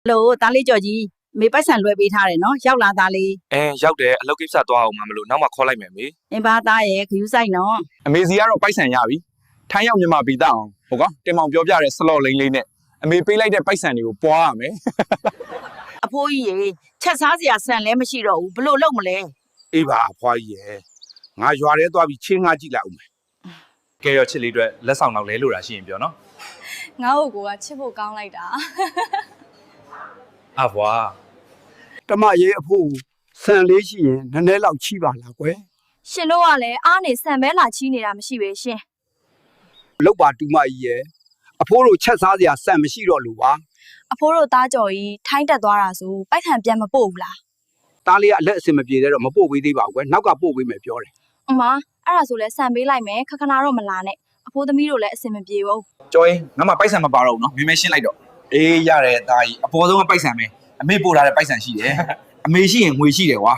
လို့သားလေးကြော်ကြီးမေပိုက်ဆံလွှဲပေးထားတယ်နော်ရောက်လာသားလေး ရောက်တယ်အလုပ်ကိစ္စသွားအောင်မလို့နောက်မှခေါ်လိုက်မယ်မေ အင်းပါသားရဲ့ခယူးဆိုင်နော် အမေစီကတော့ပိုက်ဆံရပြီထိုင်းရောက်မြန်မာပြည်သားအောင်ဟုတ်ကောတင်မောင်ပြောပြတဲ့ဆလော့လိန်လေးနဲ့အမေပေးလိုက်တဲ့ပိုက်ဆံတွေကိုပွားရမယ် အဖိုးကြီးရေချက်စားစရာဆန်လည်းမရှိတော့ဘူးဘလို့လုပ်မလဲ အေးပါအဖွားကြီးရဲ့ငါရွာထဲသွားပြီးချင်းငါကြည့်လိုက်အောင်မယ် ကဲရောချစ်လေးအတွက်လက်ဆောင်တော့လဲလို့တာရှိရင်ပြောနော် ငါ့ကိုကချစ်ဖို့ကောင်းလိုက်တာ အဘွား တမရေးအဖို့ဆန်လေးရှိရင်နည်းနည်းလောက်ချိပါလားကွယ် ရှင်တို့ကလည်းအားနေဆန်ပဲလာချီးနေတာမရှိပဲရှင် လောက်ပါတူမကြီးရဲ့အဖိုးတို့ချက်စားစရာဆန်မရှိတော့လို့ပါ အဖိုးတို့သားကြော်ကြီးထိုင်းတက်သွားတာဆိုပိုက်ဆံပြန်မပို့ဘူးလား တားလေးကအလက်အစင်မပြေတဲ့တော့မပို့ပေးသေးပါဘူးကွယ်နောက်ကပို့ပေးမယ်ပြောတယ် အမအဲ့ဒါဆိုလဲဆန်ပေးလိုက်မယ်ခခနာတော့မလာနဲ့အဖိုးသမီးတို့လည်းအဆင်မပြေဘူး ကျော်ရင်ငါမှပိုက်ဆံမပါတော့ဘူးနော်မင်းမရှင်းလိုက်တော့အေးရတယ်တာကြီးအပေါ်ဆုံးကပိုက်ဆံပဲအမေပို့ထားတဲ့ပိုက်ဆံရှိတယ်အမေရှိရင်ငွေရှိတယ်ကွာ